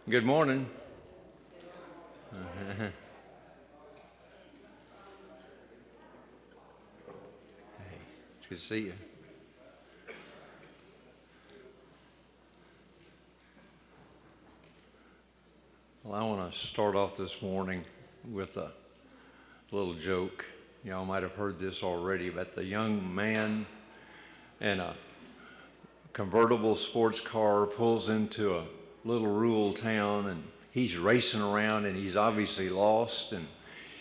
Good morning. Hey, it's good to see you. Well, I want to start off this morning with a little joke. Y'all might have heard this already, but the young man in a convertible sports car pulls into a little rural town, and he's racing around, and he's obviously lost, and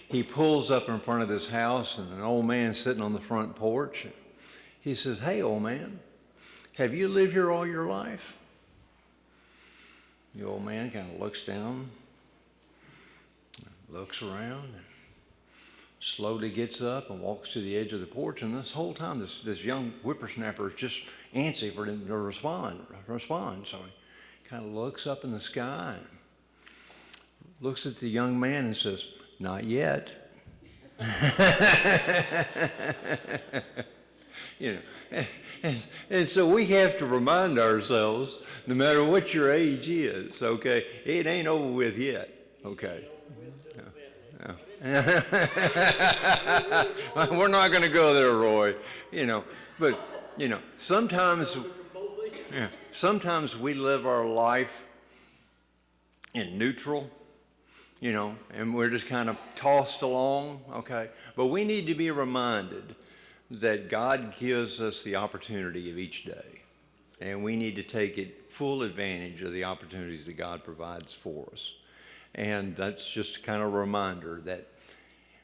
he pulls up in front of this house, and an old man sitting on the front porch. He says, "Hey, old man, have you lived here all your life?" The old man kind of looks down, looks around, and slowly gets up and walks to the edge of the porch. And this whole time, this young whippersnapper is just antsy for him to respond. So he kind of looks up in the sky and looks at the young man and says, "Not yet." You know, and so we have to remind ourselves, no matter what your age is, okay, it ain't over with yet, okay. We're not going to go there, Roy. But sometimes we live our life in neutral, and we're just kind of tossed along, okay. But we need to be reminded that God gives us the opportunity of each day, and we need to take full advantage of the opportunities that God provides for us. And that's just kind of a reminder that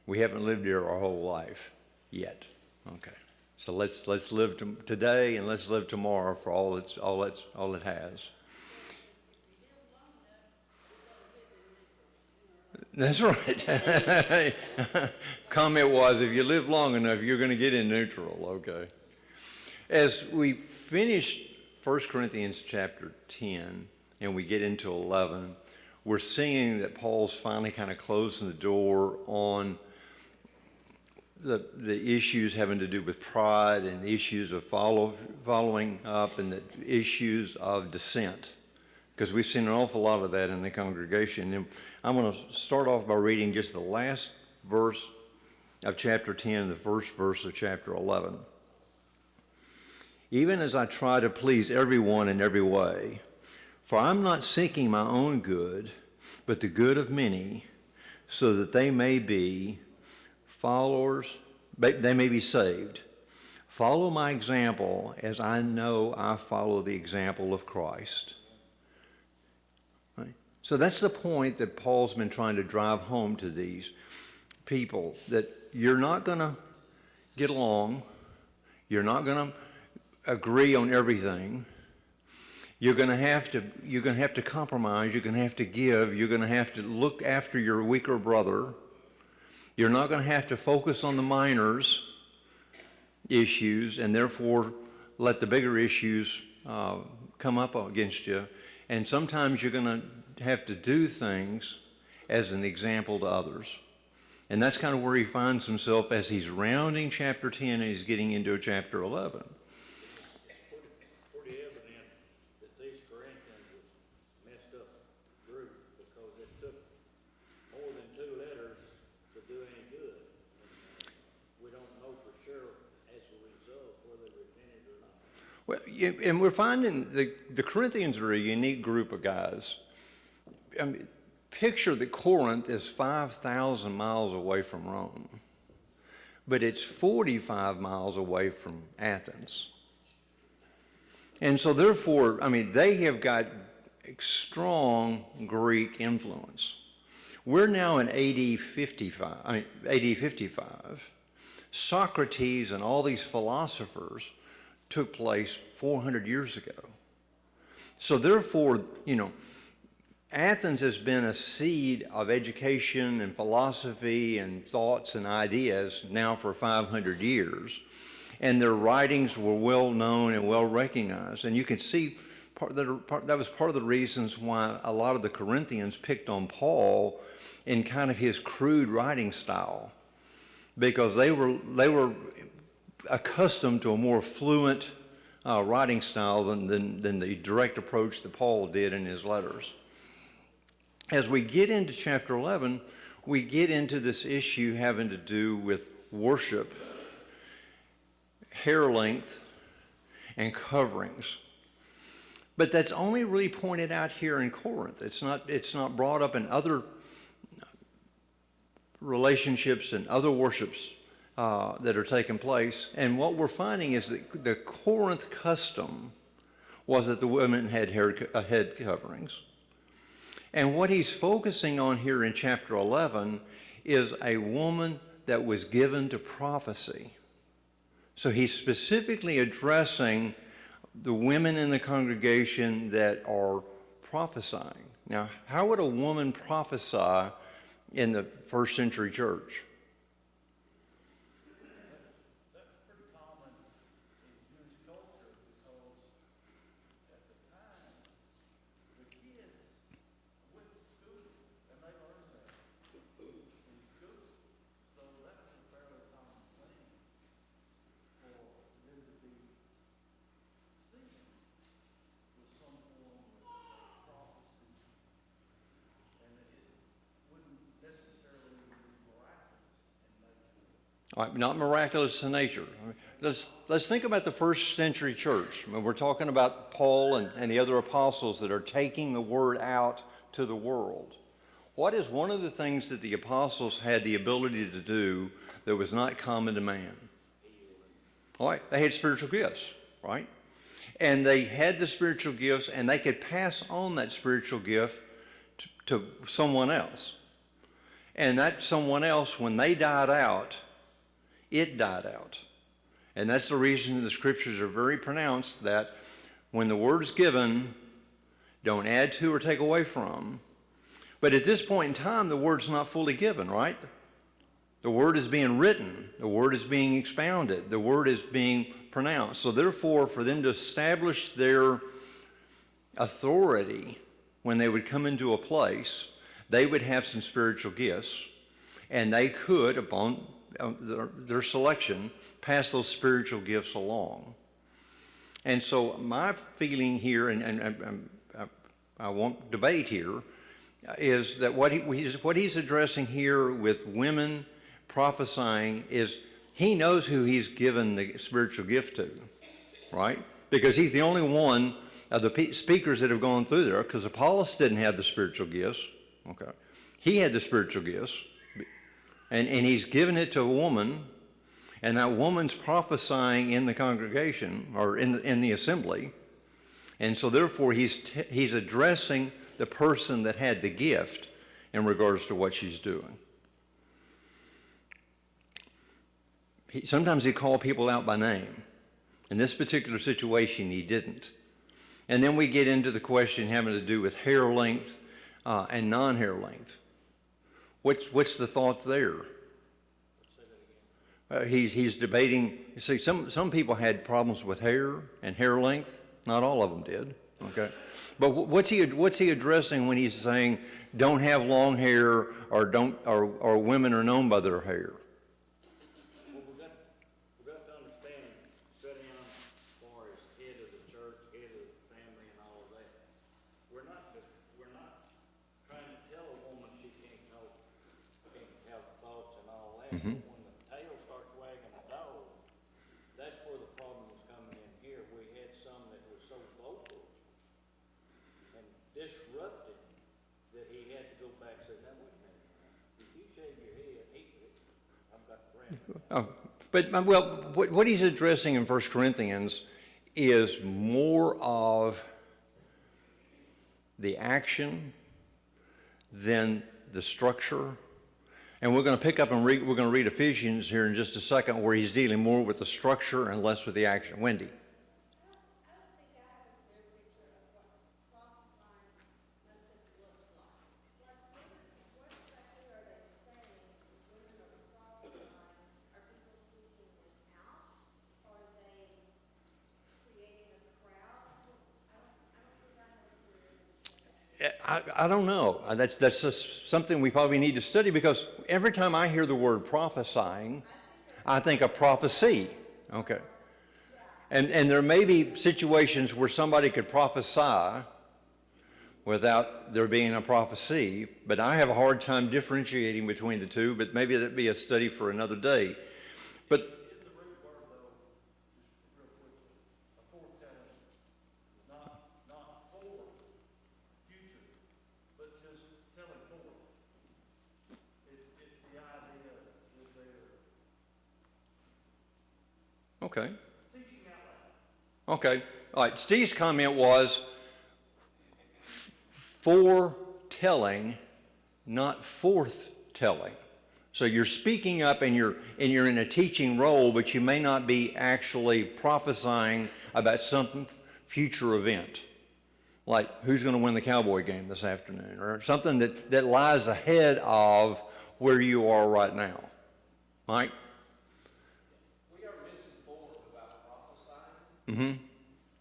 we haven't lived here our whole life yet. Okay, so let's live today, and let's live tomorrow for all it has. That's right. Comment was, if you live long enough, you're going to get in neutral, okay? As we finish 1 Corinthians chapter 10 and we get into 11, we're seeing that Paul's finally kind of closing the door on the issues having to do with pride and the issues of following up and the issues of dissent, because we've seen an awful lot of that in the congregation. And I'm going to start off by reading just the last verse of chapter 10, the first verse of chapter 11. "Even as I try to please everyone in every way, for I'm not seeking my own good, but the good of many, so that they may be saved. Follow my example, as I know I follow the example of Christ." Right? So that's the point that Paul's been trying to drive home to these people, that you're not going to get along, you're not going to agree on everything. You're going to have to compromise. You're going to have to give. You're going to have to look after your weaker brother. You're not going to have to focus on the minors' issues and therefore let the bigger issues come up against you. And sometimes you're going to have to do things as an example to others. And that's kind of where he finds himself as he's rounding chapter 10 and he's getting into chapter 11. Well, and we're finding the Corinthians are a unique group of guys. I mean, picture that Corinth is 5,000 miles away from Rome, but it's 45 miles away from Athens. And so therefore, they have got strong Greek influence. We're now in AD 55. Socrates and all these philosophers took place 400 years ago. So therefore, Athens has been a seed of education and philosophy and thoughts and ideas now for 500 years. And their writings were well known and well recognized. And you can see that was part of the reasons why a lot of the Corinthians picked on Paul in kind of his crude writing style, because they were accustomed to a more fluent writing style than the direct approach that Paul did in his letters. as we get into chapter 11, we get into this issue having to do with worship, hair length, and coverings. But that's only really pointed out here in Corinth. It's not brought up in other relationships and other worships that are taking place. And what we're finding is that the Corinth custom was that the women had head coverings. And what he's focusing on here in chapter 11 is a woman that was given to prophecy. So he's specifically addressing the women in the congregation that are prophesying. Now, how would a woman prophesy in the first century church? All right, not miraculous in nature. Let's think about the first century church. I mean, we're talking about Paul and the other apostles that are taking the word out to the world. What is one of the things that the apostles had the ability to do that was not common to man? All right, they had spiritual gifts, right? And they had the spiritual gifts, and they could pass on that spiritual gift to someone else. And that someone else, when they died out, it died out. And that's the reason the scriptures are very pronounced that when the word's given, don't add to or take away from. But at this point in time, the word's not fully given, right? The word is being written. The word is being expounded. The word is being pronounced. So therefore, for them to establish their authority when they would come into a place, they would have some spiritual gifts, and they could, upon their selection, pass those spiritual gifts along. And so my feeling here, and I won't debate here, is that what he's addressing here with women prophesying is he knows who he's given the spiritual gift to, right? Because he's the only one of the speakers that have gone through there, because Apollos didn't have the spiritual gifts, okay? He had the spiritual gifts. And he's given it to a woman, and that woman's prophesying in the congregation or in the assembly. And so therefore he's addressing the person that had the gift in regards to what she's doing. Sometimes he called people out by name. In this particular situation, he didn't. And then we get into the question having to do with hair length and non-hair length. What's the thoughts there? He's debating. You see, some people had problems with hair and hair length. Not all of them did. Okay, but what's he addressing when he's saying don't have long hair or women are known by their hair? Well, we got to understand setting on as far as head of the church, head of the family, and all of that. We're not trying to tell a woman she can't talk, can't have thoughts and all that. Mm-hmm. But when the tail starts wagging a dog, that's where the problem was coming in here. We had some that were so vocal and disrupted that he had to go back and say, now wait a minute, if you shave your head, I've got the brand. Oh, but what he's addressing in 1 Corinthians is more of the action than the structure. And we're going to pick up and we're going to read Ephesians here in just a second, where he's dealing more with the structure and less with the action. Wendy. I don't think I have a clear picture of what prophesying message looks like. Like, what exactly are they saying when women are prophesying? Are people speaking without? Are they creating a crowd? I don't think I have a clear picture. I don't know. That's just something we probably need to study, because every time I hear the word prophesying, I think of prophecy. Okay. And there may be situations where somebody could prophesy, without there being a prophecy. But I have a hard time differentiating between the two, but maybe that'd be a study for another day. But In the root word, though, just real quickly, a foretelling, not for future, but just telling forth. It's the idea is there. okay. Teaching out loud. Okay. All right. Steve's comment was foretelling, not forthtelling. So you're speaking up and you're in a teaching role, but you may not be actually prophesying about some future event, like who's going to win the Cowboy game this afternoon, or something that lies ahead of where you are right now. Mike? We are misinformed about prophesying. Mm-hmm.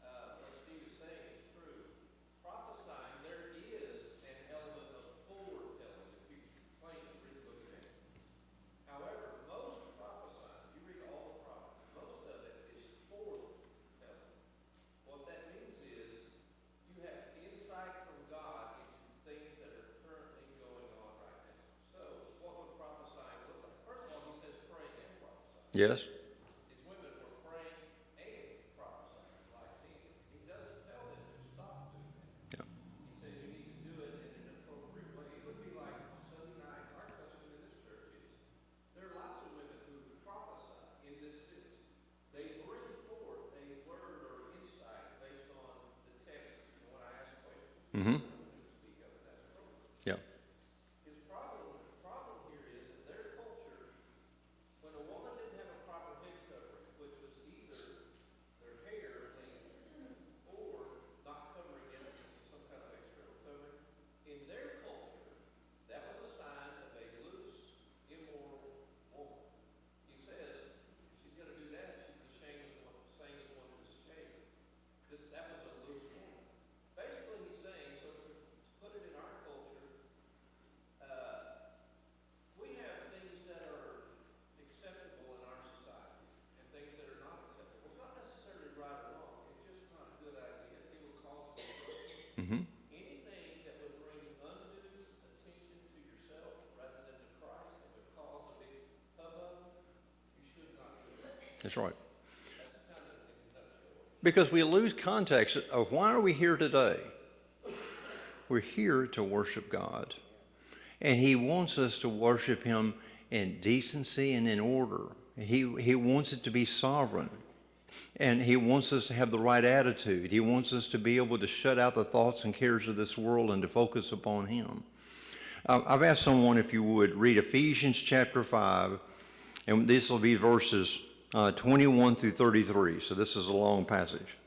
What Steve is saying is true. Prophesying, there is an element of foretelling, if you plainly read the book of Amos. However, most prophesying, if you read all the prophets, most of it is foretelling. What that means is you have insight from God into things that are currently going on right now. So, what would prophesying look like? First of all, he says praying and prophesying. Yes. These women were praying and prophesying like men. He doesn't tell them to stop doing that. Yeah. He says you need to do it in an appropriate way. It would be like on Sunday nights, our custom in this church is, there are lots of women who prophesy in this sense. They bring forth a word or insight based on the text. You know, when I ask questions, Mm-hmm. speak of it, that's appropriate. Yeah. His problem here is that their culture, when a woman didn't have a proper head covering, which was either their hair clean or not covering it with some kind of external covering, in their culture, that was a sign of a loose, immoral woman. He says she's going to do that, she's the same as one who's shaved. That was a loose woman. Basically, he's saying, so to put it in our culture, we have things that are acceptable in our society and things that are not acceptable. It's not necessarily right or wrong. It's just not a good idea. It will cause disruption. Mm-hmm. Anything that would bring undue attention to yourself rather than to Christ and would cause a big hubbub, you should not do it. That's right. That's kind of in a nutshell. Because we lose context of why are we here today? We're here to worship God. And he wants us to worship him in decency and in order. He wants it to be sovereign. And he wants us to have the right attitude. He wants us to be able to shut out the thoughts and cares of this world and to focus upon him. I've asked someone if you would read Ephesians Chapter 5, and this will be verses 21 through 33. So this is a long passage.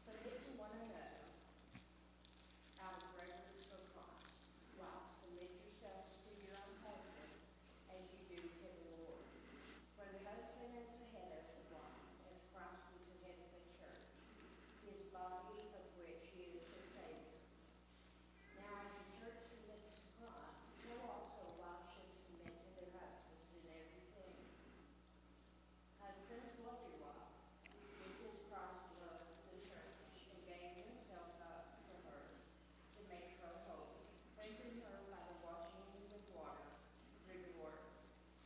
Submit to one another out of reverence for Christ. Wives, submit yourselves to your own husbands as you do to the Lord. For the husband is the head of the wife, as Christ was the head of the church, his body of which he is the Savior. Now as the church submits to Christ, so also wives should submit to their husbands in everything. Husbands, love your wives, just as Christ loved the church and gave himself up for her to make her holy, cleansing her by the washing with water through the word,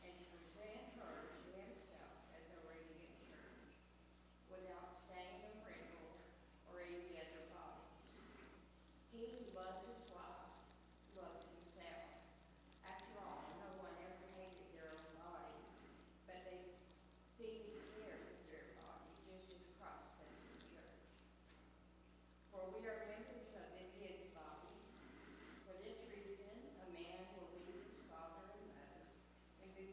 and to present her to himself as a radiant church, without stain or wrinkle or any other bodies. He who loves his wife loves himself. After all, no one ever hated their own body, but they feed and care for their body, just as Christ does the church. For we are members of his body. For this reason, a man will leave his father and mother and be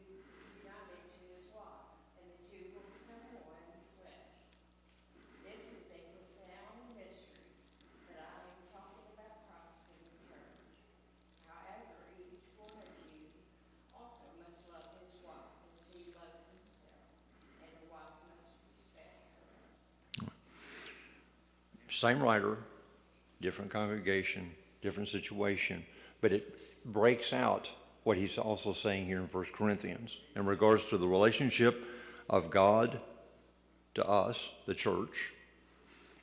united to his wife, and the two will become one flesh. This is a profound mystery, that I am talking about Christ in the church. However, each one of you also must love his wife as he loves himself, and the wife must respect her husband. Same writer, different congregation, different situation, but it breaks out what he's also saying here in 1 Corinthians in regards to the relationship of God to us, the church,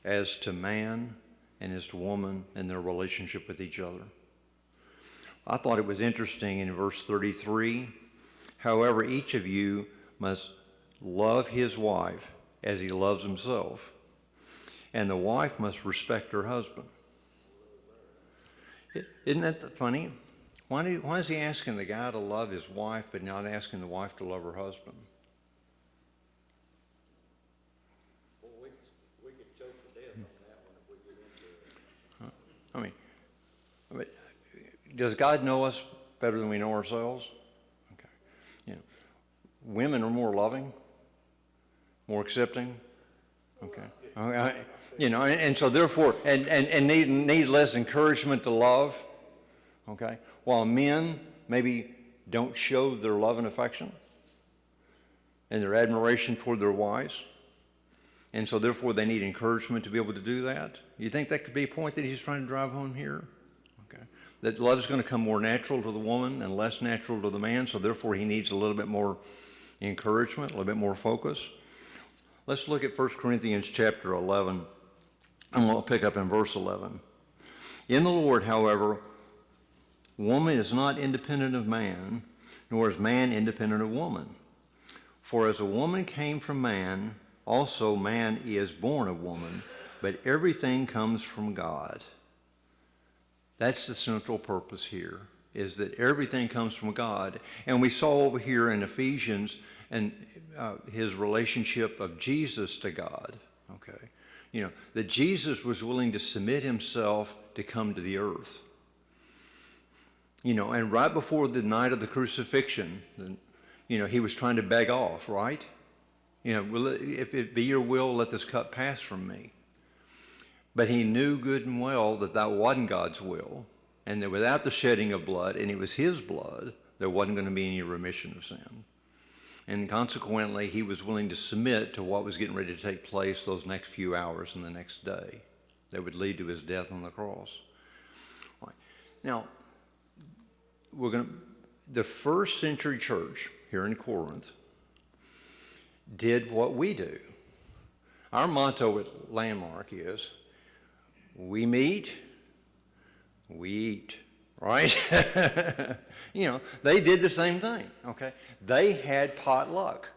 as to man and as to woman and their relationship with each other. I thought it was interesting in verse 33, however, each of you must love his wife as he loves himself, and the wife must respect her husband. Isn't that funny? Why is he asking the guy to love his wife but not asking the wife to love her husband? Well, we could choke to death on that one if we get into it. I mean, does God know us better than we know ourselves? Okay. You know, women are more loving, more accepting. Okay. You know, and so therefore, and need less encouragement to love. Okay. While men maybe don't show their love and affection and their admiration toward their wives. And so therefore they need encouragement to be able to do that. You think that could be a point that he's trying to drive home here? Okay. That love is going to come more natural to the woman and less natural to the man, so therefore he needs a little bit more encouragement, a little bit more focus. Let's look at 1 Corinthians chapter 11, and we'll pick up in verse 11. In the Lord, however, woman is not independent of man, nor is man independent of woman. For as a woman came from man, also man is born of woman, but everything comes from God. That's the central purpose here, is that everything comes from God. And we saw over here in Ephesians and his relationship of Jesus to God, okay? You know, that Jesus was willing to submit himself to come to the earth. You know, and right before the night of the crucifixion, you know, he was trying to beg off, right? You know, if it be your will, let this cup pass from me. But he knew good and well that that wasn't God's will, and that without the shedding of blood, and it was his blood, there wasn't going to be any remission of sin. And consequently, he was willing to submit to what was getting ready to take place those next few hours and the next day that would lead to his death on the cross. All right. Now, the first century church here in Corinth did what we do. Our motto at Landmark is, we meet, we eat, right? You know, they did the same thing, okay? They had potluck.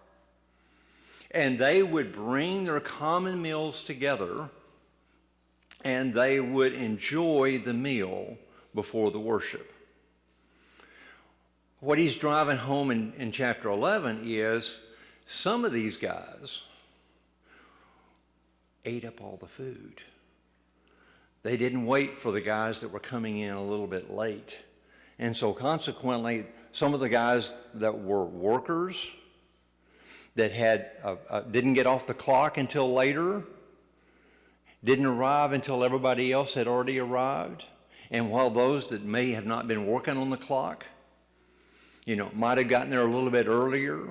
And they would bring their common meals together, and they would enjoy the meal before the worship. What he's driving home in chapter 11 is some of these guys ate up all the food. They didn't wait for the guys that were coming in a little bit late. And so consequently, some of the guys that were workers that had didn't get off the clock until later, didn't arrive until everybody else had already arrived. And while those that may have not been working on the clock, you know, might have gotten there a little bit earlier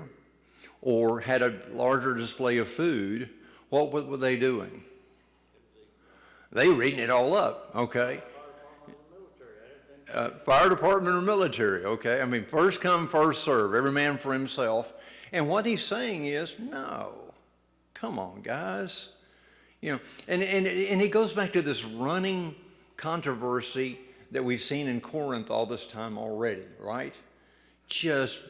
or had a larger display of food, what were they doing? They were eating it all up, okay? Fire department or military, okay? I mean, first come, first serve, every man for himself. And what he's saying is, no, come on, guys. You know, and he goes back to this running controversy that we've seen in Corinth all this time already, right? Just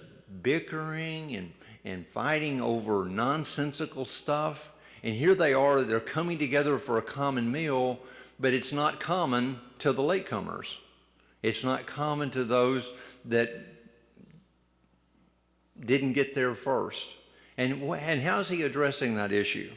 bickering and fighting over nonsensical stuff. And here they are, they're coming together for a common meal, but it's not common to the latecomers. It's not common to those that didn't get there first. And how's he addressing that issue?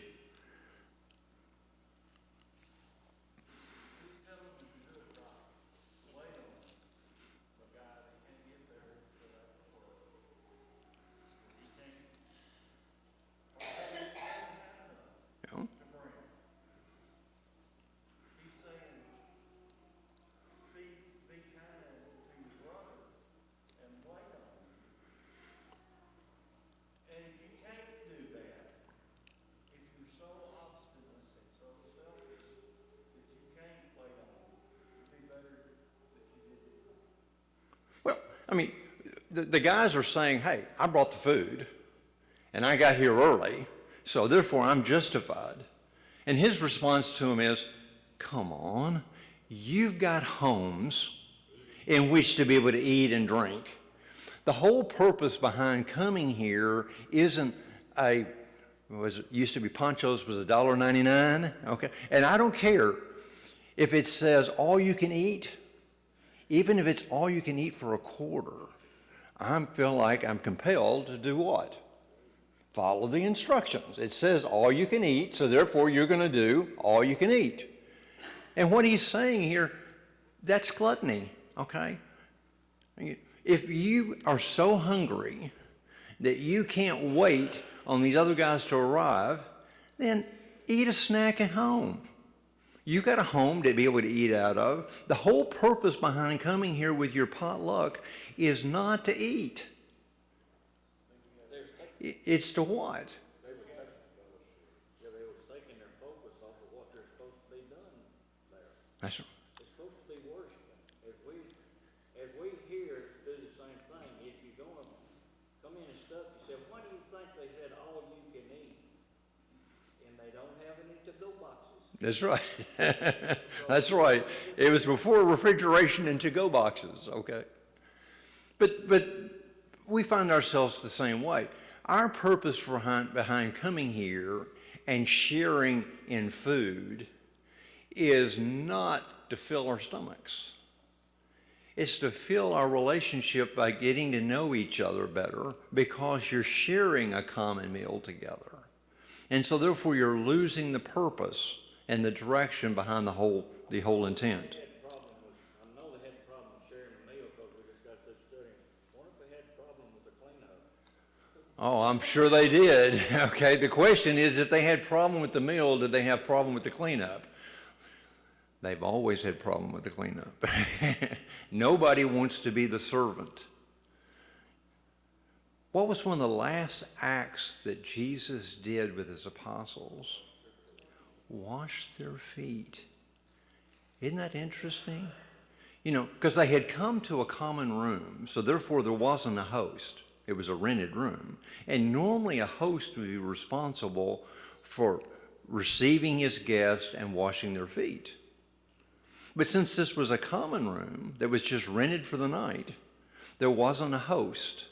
I mean, the guys are saying, hey, I brought the food, and I got here early, so therefore I'm justified. And his response to him is, come on, you've got homes in which to be able to eat and drink. The whole purpose behind coming here isn't used to be Ponchos was $1.99, okay? And I don't care if it says all you can eat, even if it's all you can eat for a quarter. I feel like I'm compelled to do what? Follow the instructions. It says all you can eat, so therefore you're going to do all you can eat. And what he's saying here, that's gluttony, okay? If you are so hungry that you can't wait on these other guys to arrive, then eat a snack at home. You got a home to be able to eat out of. The whole purpose behind coming here with your potluck is not to eat. It's to what? They was taking their focus off of what they're supposed to be done there. That's right. It's supposed to be worshiping. As we here do the same thing, if you're gonna come in and stuff yourself, why do you think they said all you can eat? And they don't have any to-go boxes. That's right. That's right. It was before refrigeration and to-go boxes, okay? But we find ourselves the same way. Our purpose behind coming here and sharing in food is not to fill our stomachs. It's to fill our relationship by getting to know each other better because you're sharing a common meal together. And so therefore you're losing the purpose and the direction behind the whole intent. I know they had a problem sharing a meal because we just got this studying. What if they had a problem with the cleanup? Oh, I'm sure they did. Okay, the question is, if they had problem with the meal, did they have problem with the cleanup? They've always had problem with the cleanup. Nobody wants to be the servant. What was one of the last acts that Jesus did with his apostles? Wash their feet. Isn't that interesting? You know, because they had come to a common room, so therefore there wasn't a host. It was a rented room. And normally a host would be responsible for receiving his guests and washing their feet. But since this was a common room that was just rented for the night, there wasn't a host.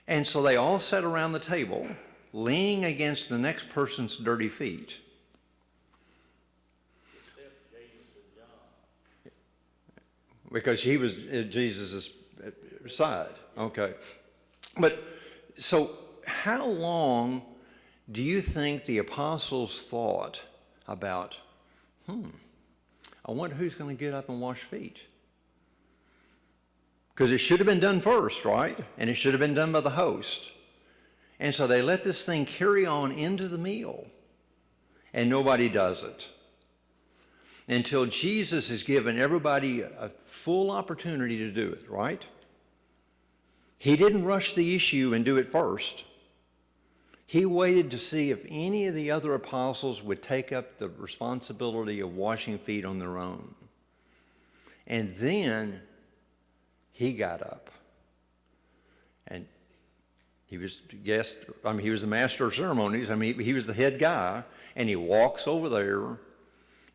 And so they all sat around the table, leaning against the next person's dirty feet. Except Jesus and John. Because he was at Jesus' side. Okay. But so how long do you think the apostles thought about, I wonder who's going to get up and wash feet? Because it should have been done first, right? And it should have been done by the host. And so they let this thing carry on into the meal. And nobody does it. Until Jesus has given everybody a full opportunity to do it, right? He didn't rush the issue and do it first. He waited to see if any of the other apostles would take up the responsibility of washing feet on their own. And then he got up. And he was the master of ceremonies. He was the head guy. And he walks over there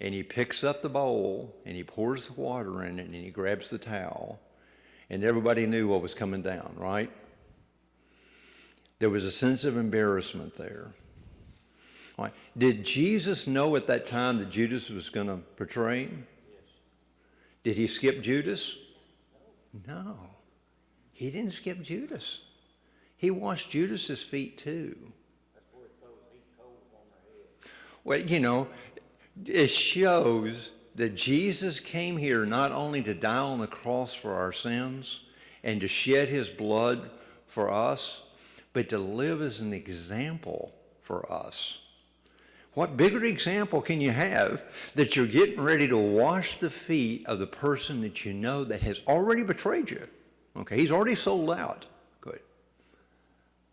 and he picks up the bowl and he pours the water in it and he grabs the towel. And everybody knew what was coming down, right? There was a sense of embarrassment there. All right. Did Jesus know at that time that Judas was going to betray him? Yes. Did he skip Judas? No. He didn't skip Judas. He washed Judas's feet too. That's where it throws heat coals on their head. Well, you know, it shows that Jesus came here not only to die on the cross for our sins and to shed his blood for us, but to live as an example for us. What bigger example can you have that you're getting ready to wash the feet of the person that you know that has already betrayed you? Okay, he's already sold out. Good.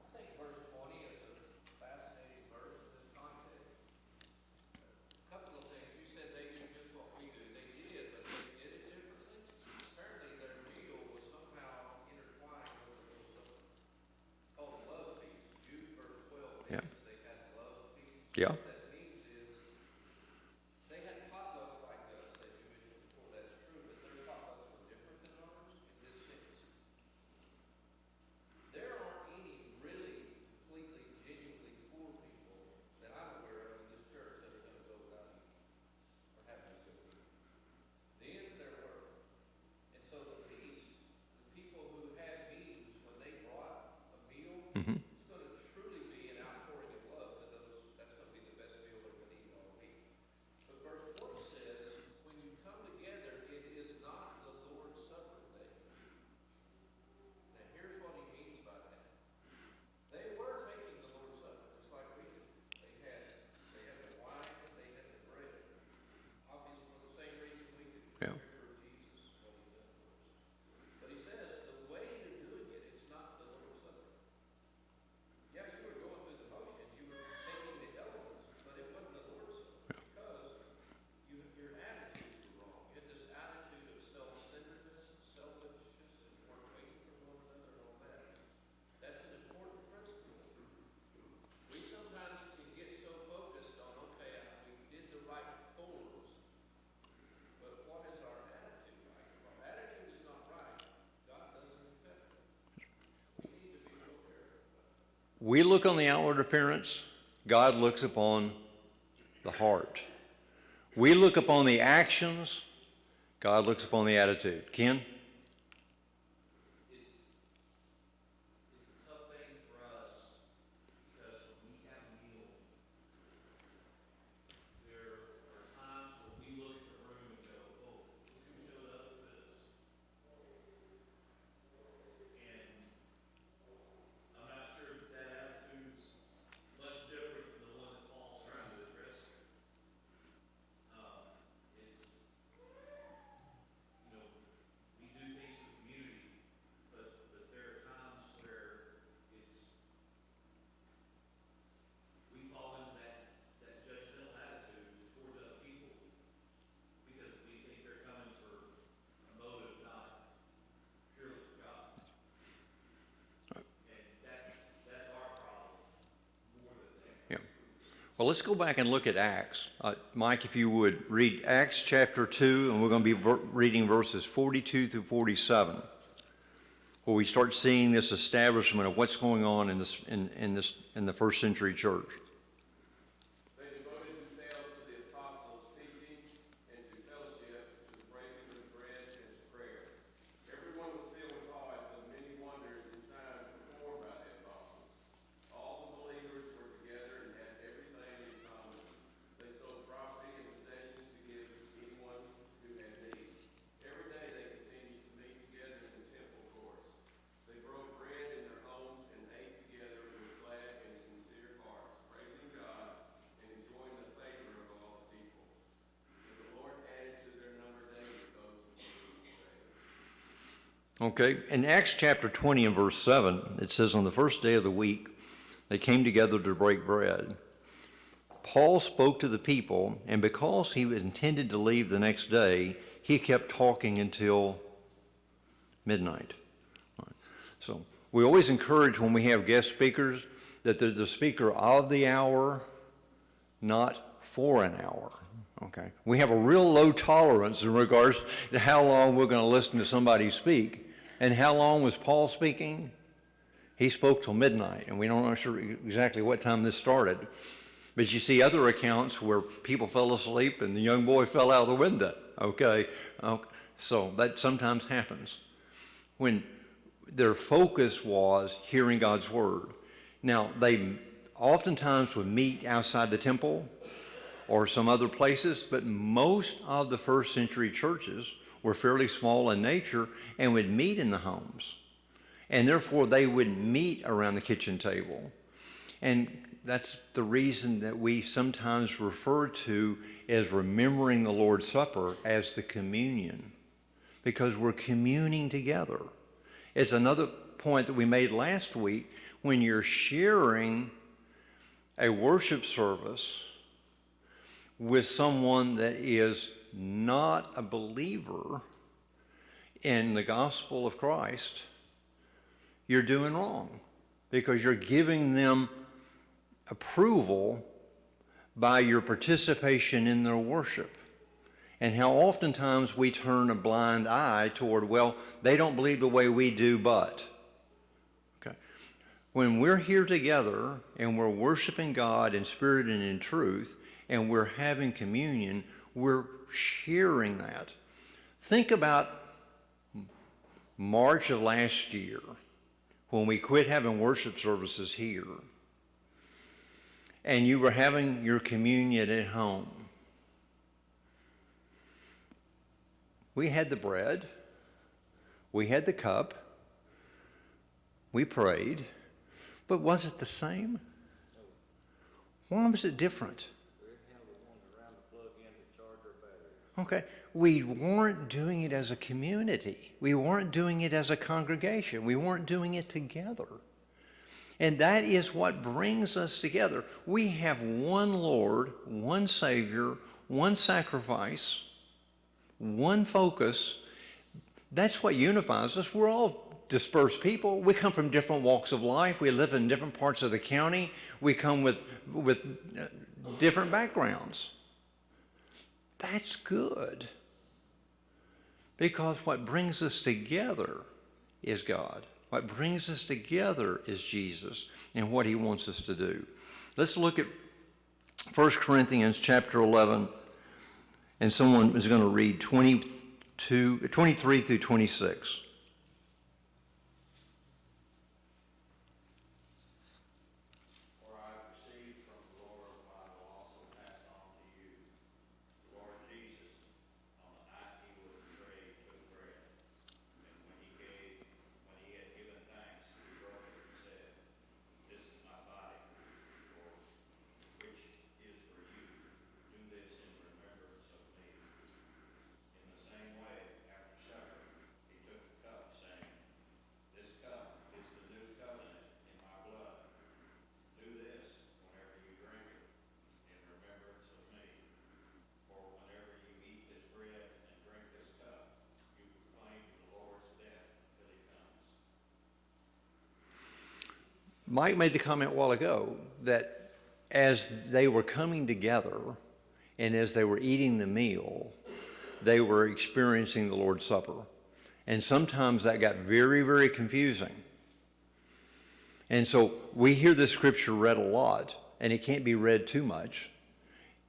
I think verse 20 is a fascinating verse in this context. A couple of things. You said they did just what we do. They did, but they did it differently. Apparently their meal was somehow intertwined with what was called love feast. Jude verse 12 mentions they had love feast. Yeah. What that means is Yeah. But he says the way to doing it, it's not the Lord's Supper. Yeah, you were going through the motions, you were taking the elements, but it wasn't the Lord's Supper because your attitudes were wrong. You had this attitude of self-centeredness, selfishness, and you weren't waiting for one another and all that. That's an important principle. We sometimes can get so focused on, okay, we did the right forms, but what is our attitude like? If our attitude is not right, God doesn't accept it. We need to be real careful. We look on the outward appearance, God looks upon the heart. We look upon the actions, God looks upon the attitude. Ken? It's a tough thing for us because when we have a meal, there are times when we look at the room and go, oh, look who showed up for this. And I'm not sure that attitude's much different than the one that Paul's trying to address here. It's, you know, we do things for community, but there are times where it's, we fall into that judgmental attitude towards other people because we think they're coming for a motive not purely for God. And that's our problem more than theirs. Yeah. Well, let's go back and look at Acts. Mike, if you would read Acts chapter 2, and we're going to be reading verses 42 through 47, where we start seeing this establishment of what's going on in the first century church. They devoted themselves to the apostles' teaching and to fellowship, to the breaking of bread and to prayer. Everyone was filled with awe at the many wonders and signs performed by the apostles. All the believers were together and had everything in common. They sold property and possessions to give to anyone who had need. Every day they continued to meet together in the temple courts. They broke bread in their homes and ate together with glad and sincere hearts, praising God and enjoying the favor of all the people. And the Lord added to their number daily those who were saved. Okay, in Acts chapter 20 and verse 7, it says, on the first day of the week, they came together to break bread. Paul spoke to the people, and because he intended to leave the next day, he kept talking until midnight. So we always encourage when we have guest speakers that they're the speaker of the hour, not for an hour. Okay, we have a real low tolerance in regards to how long we're going to listen to somebody speak. And how long was Paul speaking? He spoke till midnight, and we don't know sure exactly what time this started. But you see other accounts where people fell asleep and the young boy fell out of the window. Okay, so that sometimes happens when their focus was hearing God's word. Now, they oftentimes would meet outside the temple or some other places, but most of the first century churches were fairly small in nature and would meet in the homes. And therefore, they would meet around the kitchen table. And that's the reason that we sometimes refer to as remembering the Lord's Supper as the communion, because we're communing together. It's another point that we made last week. When you're sharing a worship service with someone that is not a believer in the gospel of Christ, you're doing wrong, because you're giving them approval by your participation in their worship. And how oftentimes we turn a blind eye toward, well, they don't believe the way we do, but. Okay. When we're here together and we're worshiping God in spirit and in truth, and we're having communion, we're sharing that. Think about March of last year when we quit having worship services here and you were having your communion at home. We had the bread, we had the cup, we prayed, but was it the same? Why was it different? We didn't have the one around the plug-in to charge our battery. Okay? We weren't doing it as a community. We weren't doing it as a congregation. We weren't doing it together. And that is what brings us together. We have one Lord, one Savior, one sacrifice, one focus. That's what unifies us. We're all dispersed people. We come from different walks of life. We live in different parts of the county. We come with different backgrounds. That's good. Because what brings us together is God. What brings us together is Jesus and what he wants us to do. Let's look at 1 Corinthians chapter 11, and someone is going to read 23 through 26. Mike made the comment a while ago that as they were coming together and as they were eating the meal, they were experiencing the Lord's Supper. And sometimes that got very, very confusing. And so we hear this scripture read a lot, and it can't be read too much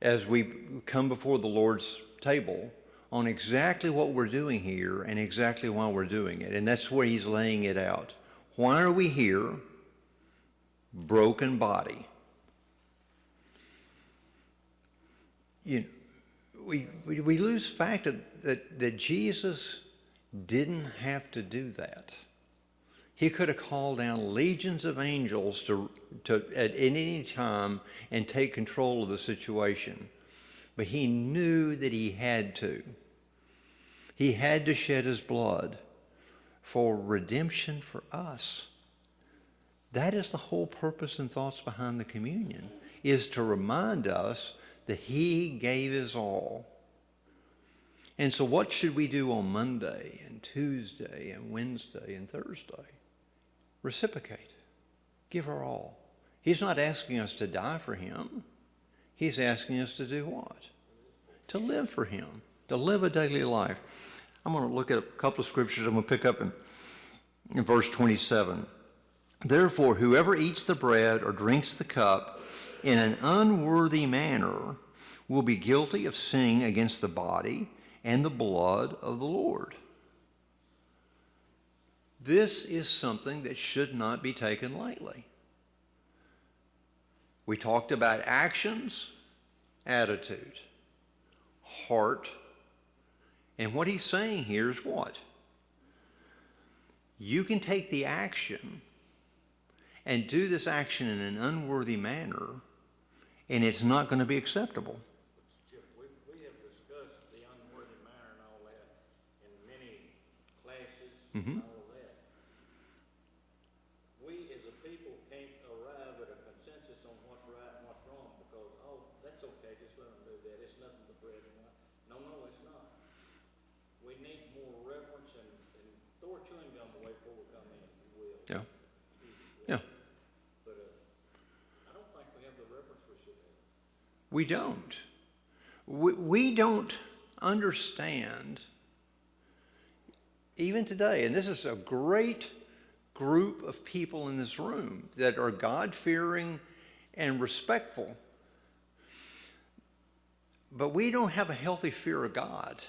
as we come before the Lord's table on exactly what we're doing here and exactly why we're doing it. And that's where he's laying it out. Why are we here? Broken body. You know, we lose fact that Jesus didn't have to do that. He could have called down legions of angels to at any time and take control of the situation. But he knew that he had to. He had to shed his blood for redemption for us. That is the whole purpose and thoughts behind the communion, is to remind us that he gave his all. And so what should we do on Monday and Tuesday and Wednesday and Thursday? Reciprocate. Give our all. He's not asking us to die for him. He's asking us to do what? To live for him, to live a daily life. I'm going to look at a couple of scriptures I'm going to pick up in verse 27. Therefore, whoever eats the bread or drinks the cup in an unworthy manner will be guilty of sinning against the body and the blood of the Lord. This is something that should not be taken lightly. We talked about actions, attitude, heart, and what he's saying here is what? You can take the action and do this action in an unworthy manner, and it's not going to be acceptable. We have discussed the unworthy manner and all that in many classes Mm-hmm. and all that. We as a people can't arrive at a consensus on what's right and what's wrong because, oh, that's okay, just let them do that. It's nothing but bread and wine. No, it's not. We need more reverence and throw a chewing gum away before we come in, if you will. Yeah. Yeah. But I don't think we have the reverence we should have. We don't. We don't understand, even today, and this is a great group of people in this room that are God-fearing and respectful, but we don't have a healthy fear of God,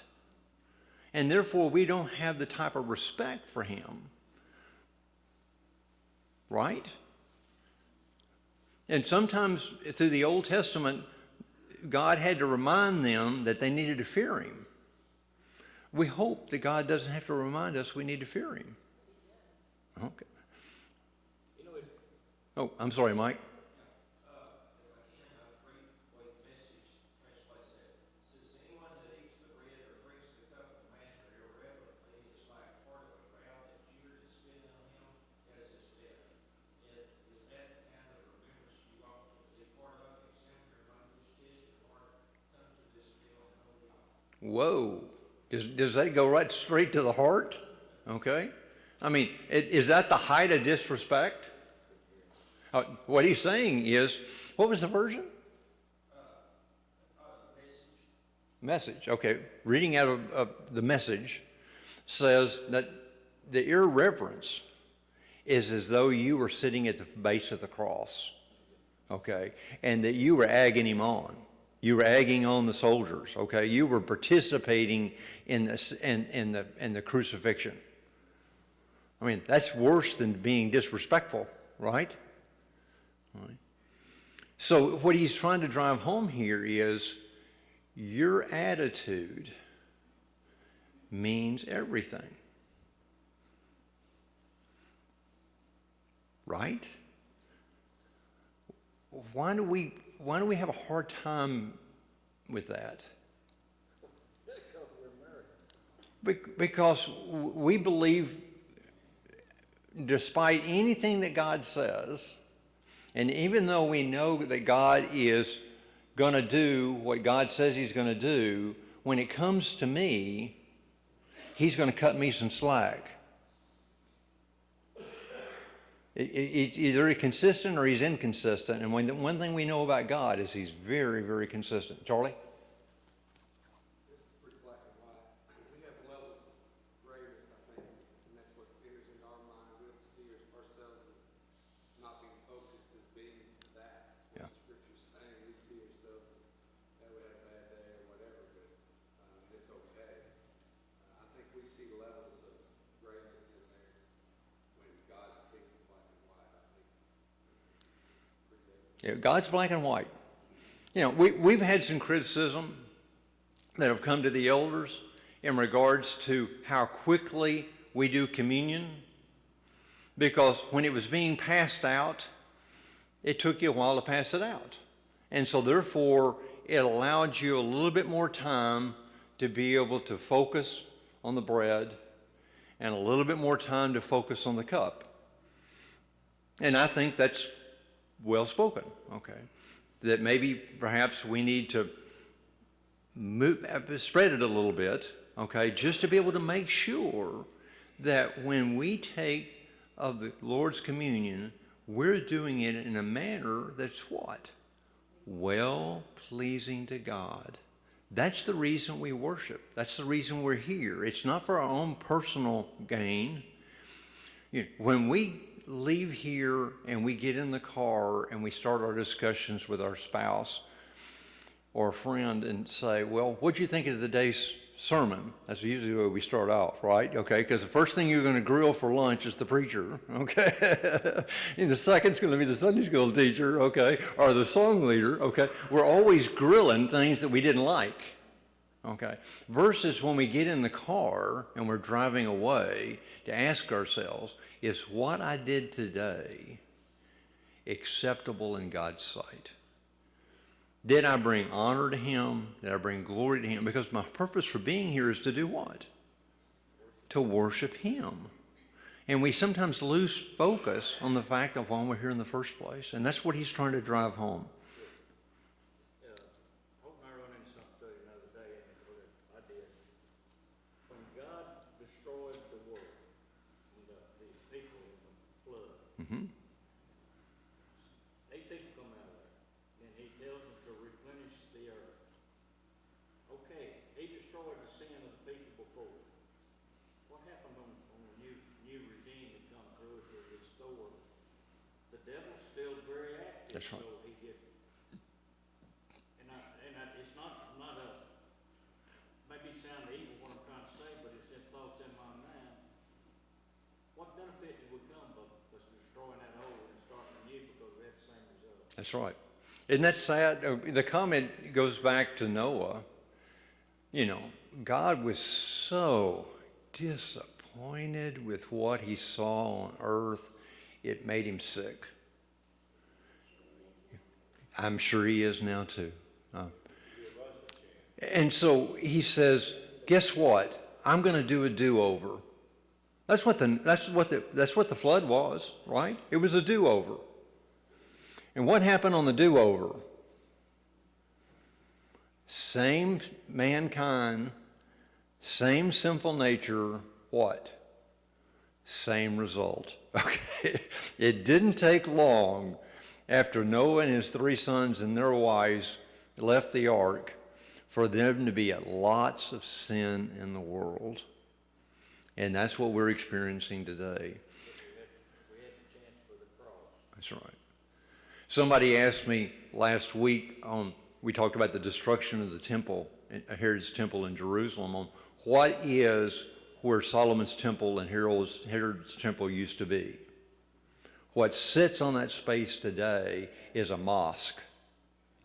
and therefore we don't have the type of respect for him. Right? And sometimes through the Old Testament, God had to remind them that they needed to fear him. We hope that God doesn't have to remind us we need to fear him. Okay. You know, Oh, I'm sorry, Mike. Great message translates that. It says, anyone that eats the bread Whoa. Does that go right straight to the heart? Okay. I mean, is that the height of disrespect? What he's saying is, what was the version? Message. Okay. Reading out of the Message says that the irreverence is as though you were sitting at the base of the cross. Okay. And that you were egging him on. You were egging on the soldiers. Okay. You were participating in this, in the crucifixion. I mean, that's worse than being disrespectful, right? Right. So what he's trying to drive home here is your attitude means everything. Right? Why do we have a hard time with that? Because we believe, despite anything that God says, and even though we know that God is going to do what God says he's going to do, when it comes to me, he's going to cut me some slack. It's either consistent or he's inconsistent. And one thing we know about God is he's very, very consistent. Charlie? This is pretty black and white. We have levels of grayness, I think, and that's what enters into our mind. We don't see ourselves as not being focused as being that. Yeah. What the Scripture's saying, we see ourselves as that we had a bad day or whatever, but it's okay. I think we see levels of grayness in there when God speaks in black and white. I think pretty good. Yeah, God's black and white. You know, we've had some criticism that have come to the elders in regards to how quickly we do communion, because when it was being passed out, it took you a while to pass it out. And so therefore, it allowed you a little bit more time to be able to focus on the bread and a little bit more time to focus on the cup. And I think that's well spoken, okay? That maybe perhaps we need to spread it a little bit, okay, just to be able to make sure that when we take of the Lord's communion, we're doing it in a manner that's what? Well-pleasing to God. That's the reason we worship. That's the reason we're here. It's not for our own personal gain. You know, when we leave here and we get in the car and we start our discussions with our spouse or a friend and say, well, what'd you think of the day's sermon? That's usually where we start off, right? Okay, because the first thing you're going to grill for lunch is the preacher, okay? And the second's going to be the Sunday school teacher, okay? Or the song leader, okay? We're always grilling things that we didn't like, okay? Versus when we get in the car and we're driving away to ask ourselves, is what I did today acceptable in God's sight? Did I bring honor to him? Did I bring glory to him? Because my purpose for being here is to do what? To worship him. And we sometimes lose focus on the fact of why we're here in the first place. And that's what he's trying to drive home. Hope I run into something study another day, and I did. When God destroyed the world, and the people in the flood, Mm-hmm. 8 people come out of there, and he tells them to replenish the earth. Okay, he destroyed the sin of the people before. What happened on the new regime that come through to restore? The devil's still very active. That's right. So he get, it's not a, maybe sound evil what I'm trying to say, but it's in thoughts in my mind. What benefit did we come of us destroying that old and starting new because we had the same result? That's right. Isn't that sad? The comment goes back to Noah. You know, God was so disappointed with what he saw on earth, it made him sick. I'm sure he is now too. And so he says, guess what? I'm going to do a do-over. That's what the flood was, right? It was a do-over. And what happened on the do-over? Same mankind, same sinful nature, what? Same result. Okay. It didn't take long after Noah and his 3 sons and their wives left the ark for them to be lots of sin in the world. And that's what we're experiencing today. We had the chance for the cross. That's right. Somebody asked me last week we talked about the destruction of the temple, Herod's temple in Jerusalem, on what is where Solomon's temple and Herod's temple used to be. What sits on that space today is a mosque,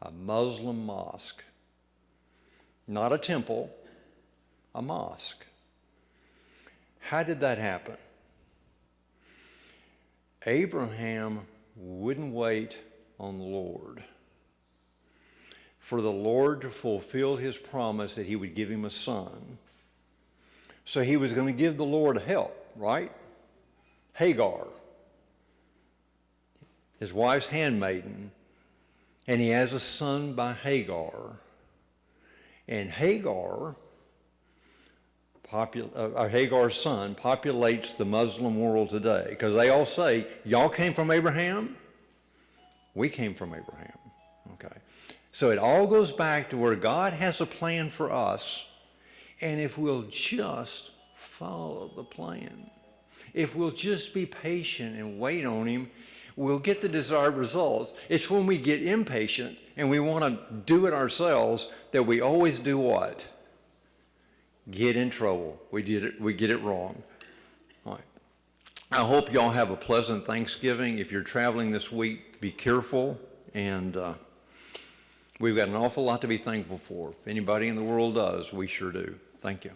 a Muslim mosque. Not a temple, a mosque. How did that happen? Abraham wouldn't wait on the Lord for the Lord to fulfill his promise that he would give him a son. So he was going to give the Lord help, right? Hagar, his wife's handmaiden, and he has a son by Hagar. And Hagar's son populates the Muslim world today, because they all say, y'all came from Abraham? We came from Abraham. Okay. So it all goes back to where God has a plan for us, and if we'll just follow the plan, if we'll just be patient and wait on him, we'll get the desired results. It's when we get impatient and we want to do it ourselves that we always do what? Get in trouble. We get it wrong. All right. I hope y'all have a pleasant Thanksgiving. If you're traveling this week, be careful, and we've got an awful lot to be thankful for. If anybody in the world does, we sure do. Thank you.